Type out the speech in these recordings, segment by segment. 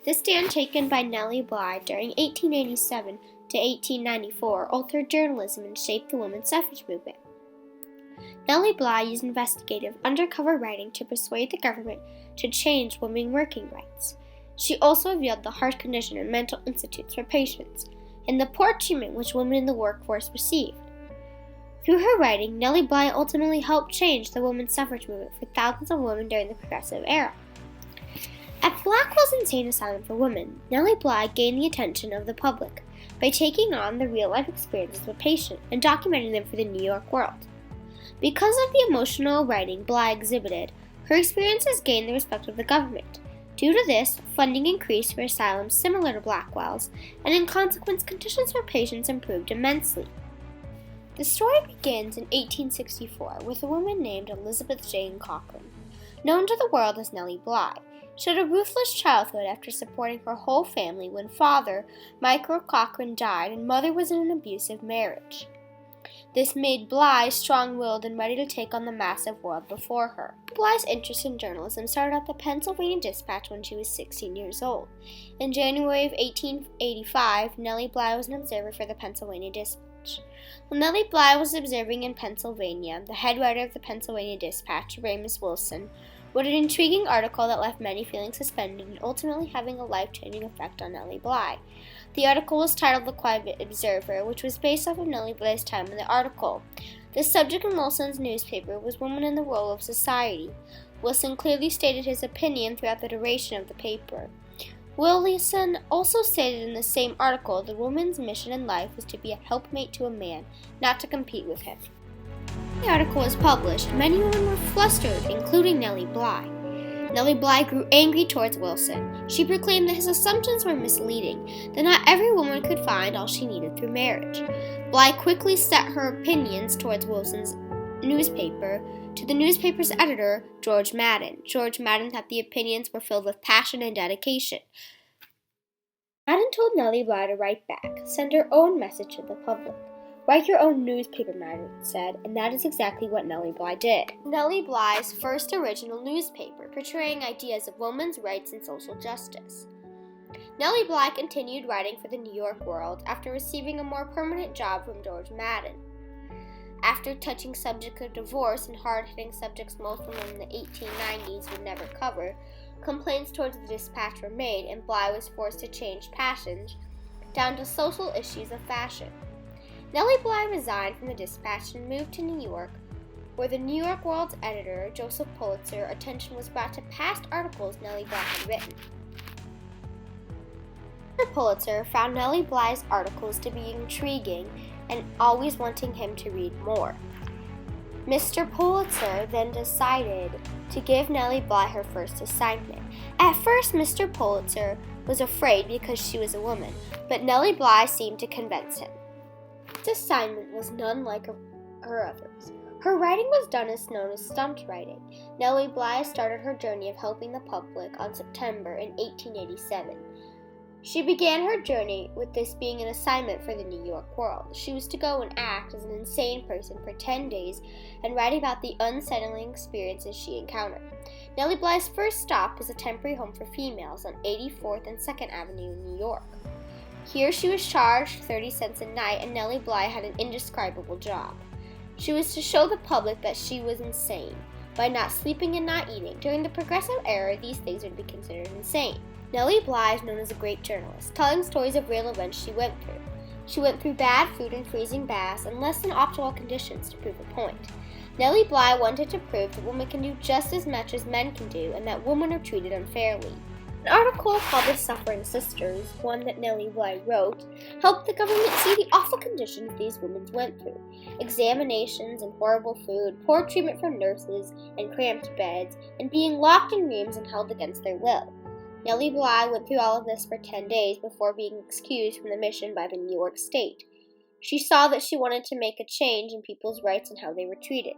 The stand taken by Nellie Bly during 1887 to 1894 altered journalism and shaped the women's suffrage movement. Nellie Bly used investigative, undercover writing to persuade the government to change women's working rights. She also revealed the harsh condition in mental institutes for patients and the poor treatment which women in the workforce received. Through her writing, Nellie Bly ultimately helped change the women's suffrage movement for thousands of women during the Progressive Era. At Blackwell's Insane Asylum for Women, Nellie Bly gained the attention of the public by taking on the real-life experiences of a patient and documenting them for the New York World. Because of the emotional writing Bly exhibited, her experiences gained the respect of the government. Due to this, funding increased for asylums similar to Blackwell's, and in consequence, conditions for patients improved immensely. The story begins in 1864 with a woman named Elizabeth Jane Cochran, known to the world as Nellie Bly. She had a ruthless childhood after supporting her whole family when father, Michael Cochran, died and mother was in an abusive marriage. This made Bly strong-willed and ready to take on the massive world before her. Bly's interest in journalism started at the Pennsylvania Dispatch when she was 16 years old. In January of 1885, Nellie Bly was an observer for the Pennsylvania Dispatch. While Nellie Bly was observing in Pennsylvania, the head writer of the Pennsylvania Dispatch, Ramus Wilson, wrote an intriguing article that left many feeling suspended and ultimately having a life-changing effect on Nellie Bly. The article was titled The Quiet Observer, which was based off of Nellie Bly's time in the article. The subject in Wilson's newspaper was women in the role of society. Wilson clearly stated his opinion throughout the duration of the paper. Wilson also stated in the same article that a woman's mission in life was to be a helpmate to a man, not to compete with him. When the article was published, many women were flustered, including Nellie Bly. Nellie Bly grew angry towards Wilson. She proclaimed that his assumptions were misleading, that not every woman could find all she needed through marriage. Bly quickly set her opinions towards Wilson's newspaper to the newspaper's editor, George Madden. George Madden thought the opinions were filled with passion and dedication. Madden told Nellie Bly to write back, send her own message to the public. Write your own newspaper, Madden said, and that is exactly what Nellie Bly did. Nellie Bly's first original newspaper, portraying ideas of women's rights and social justice. Nellie Bly continued writing for the New York World after receiving a more permanent job from George Madden. After touching subjects of divorce and hard-hitting subjects most women in the 1890s would never cover, complaints towards the Dispatch were made, and Bly was forced to change passions down to social issues of fashion. Nellie Bly resigned from the Dispatch and moved to New York, where the New York World's editor, Joseph Pulitzer, attention was brought to past articles Nellie Bly had written. Mr. Pulitzer found Nellie Bly's articles to be intriguing and always wanting him to read more. Mr. Pulitzer then decided to give Nellie Bly her first assignment. At first, Mr. Pulitzer was afraid because she was a woman, but Nellie Bly seemed to convince him. This assignment was none like her others. Her writing was done as known as stunt writing. Nellie Bly started her journey of helping the public on September in 1887. She began her journey with this being an assignment for the New York World. She was to go and act as an insane person for 10 days and write about the unsettling experiences she encountered. Nellie Bly's first stop was a temporary home for females on 84th and 2nd Avenue in New York. Here she was charged 30 cents a night, and Nellie Bly had an indescribable job. She was to show the public that she was insane by not sleeping and not eating. During the Progressive Era, these things would be considered insane. Nellie Bly is known as a great journalist, telling stories of real events she went through. She went through bad food and freezing baths and less than optimal conditions to prove a point. Nellie Bly wanted to prove that women can do just as much as men can do and that women are treated unfairly. An article called The Suffering Sisters, one that Nellie Bly wrote, helped the government see the awful conditions these women went through. Examinations and horrible food, poor treatment from nurses and cramped beds, and being locked in rooms and held against their will. Nellie Bly went through all of this for 10 days before being excused from the mission by the New York State. She saw that she wanted to make a change in people's rights and how they were treated.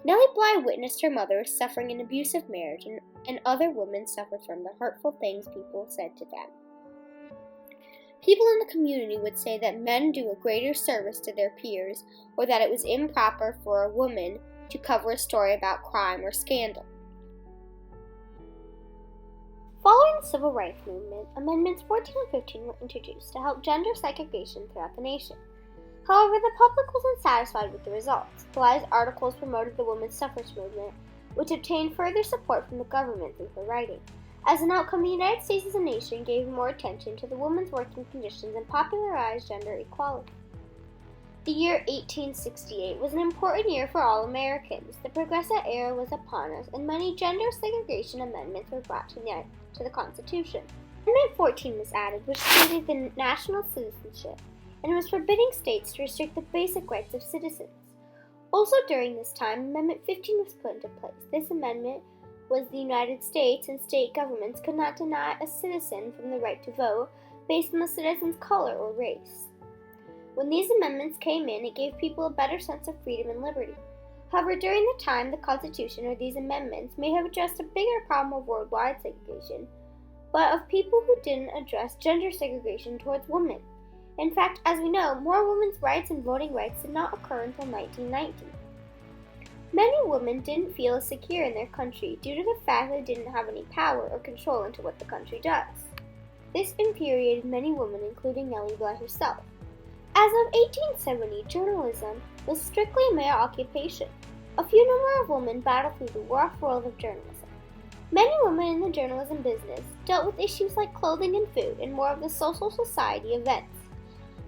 Nellie Bly witnessed her mother suffering an abusive marriage, and other women suffered from the hurtful things people said to them. People in the community would say that men do a greater service to their peers, or that it was improper for a woman to cover a story about crime or scandal. Following the Civil Rights Movement, Amendments 14 and 15 were introduced to help gender segregation throughout the nation. However, the public was unsatisfied with the results. Bly's articles promoted the women's suffrage movement, which obtained further support from the government through her writing. As an outcome, the United States as a nation gave more attention to the women's working conditions and popularized gender equality. The year 1868 was an important year for all Americans. The Progressive era was upon us, and many gender segregation amendments were brought to the Constitution. Amendment 14 was added, which stated the national citizenship and was forbidding states to restrict the basic rights of citizens. Also during this time, Amendment 15 was put into place. This amendment was the United States and state governments could not deny a citizen from the right to vote based on the citizen's color or race. When these amendments came in, it gave people a better sense of freedom and liberty. However, during the time, the Constitution or these amendments may have addressed a bigger problem of worldwide segregation, but of people who didn't address gender segregation towards women. In fact, as we know, more women's rights and voting rights did not occur until 1990. Many women didn't feel as secure in their country due to the fact they didn't have any power or control into what the country does. This infuriated many women, including Nellie Bly herself. As of 1870, journalism was strictly a male occupation. A few number of women battled through the rough world of journalism. Many women in the journalism business dealt with issues like clothing and food and more of the social society events.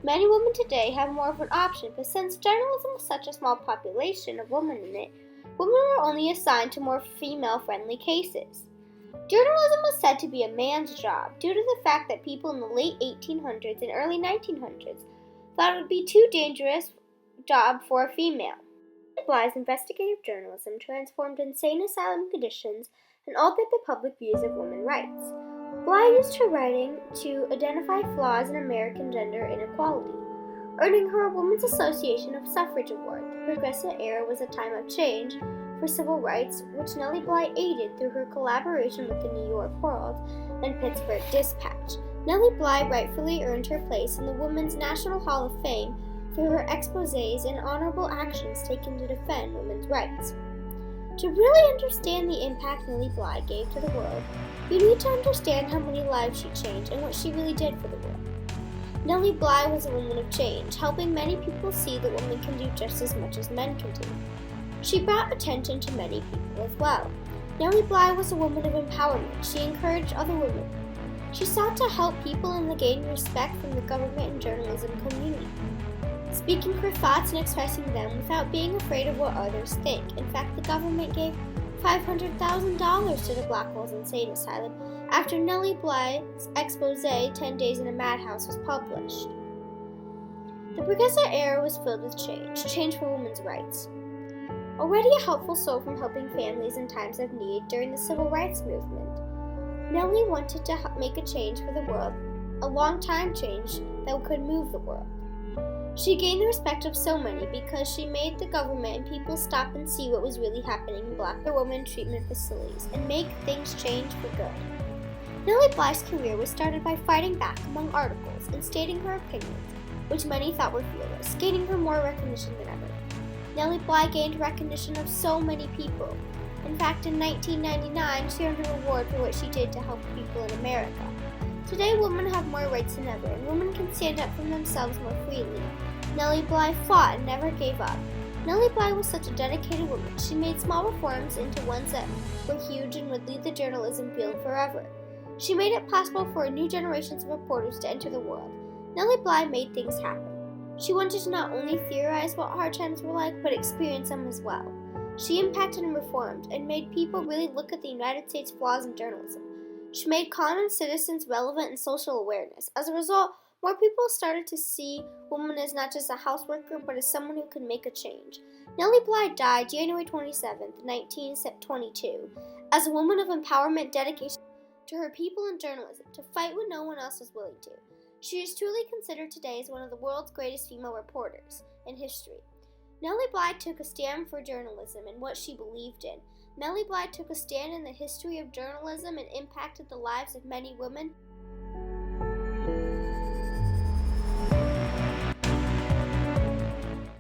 Many women today have more of an option, but since journalism was such a small population of women in it, women were only assigned to more female-friendly cases. Journalism was said to be a man's job due to the fact that people in the late 1800s and early 1900s thought it would be too dangerous job for a female. Bly's investigative journalism transformed insane asylum conditions and altered the public views of women's rights. Bly used her writing to identify flaws in American gender inequality, earning her a Women's Association of Suffrage Award. The Progressive era was a time of change for civil rights, which Nellie Bly aided through her collaboration with the New York World and Pittsburgh Dispatch. Nellie Bly rightfully earned her place in the Women's National Hall of Fame through her exposés and honorable actions taken to defend women's rights. To really understand the impact Nellie Bly gave to the world, you need to understand how many lives she changed and what she really did for the world. Nellie Bly was a woman of change, helping many people see that women can do just as much as men can do. She brought attention to many people as well. Nellie Bly was a woman of empowerment. She encouraged other women. She sought to help people and gain respect from the government and journalism community, speaking her thoughts and expressing them without being afraid of what others think. In fact, the government gave $500,000 to the Blackwell's Insane Asylum after Nellie Bly's exposé, 10 Days in a Madhouse, was published. The Progressive era was filled with change for women's rights. Already a helpful soul from helping families in times of need during the Civil Rights Movement, Nellie wanted to make a change for the world, a long-time change that could move the world. She gained the respect of so many because she made the government and people stop and see what was really happening in Black women treatment facilities and make things change for good. Nellie Bly's career was started by fighting back among articles and stating her opinions, which many thought were fearless, gaining her more recognition than ever. Nellie Bly gained recognition of so many people. In fact, in 1999, she earned a reward for what she did to help people in America. Today, women have more rights than ever, and women can stand up for themselves more freely. Nellie Bly fought and never gave up. Nellie Bly was such a dedicated woman. She made small reforms into ones that were huge and would lead the journalism field forever. She made it possible for new generations of reporters to enter the world. Nellie Bly made things happen. She wanted to not only theorize what hard times were like, but experience them as well. She impacted and reformed, and made people really look at the United States' flaws in journalism. She made common citizens relevant in social awareness. As a result, more people started to see women as not just a houseworker, but as someone who could make a change. Nellie Bly died January 27, 1922, as a woman of empowerment, dedication to her people in journalism, to fight when no one else was willing to. She is truly considered today as one of the world's greatest female reporters in history. Nellie Bly took a stand for journalism and what she believed in. Nellie Bly took a stand in the history of journalism and impacted the lives of many women.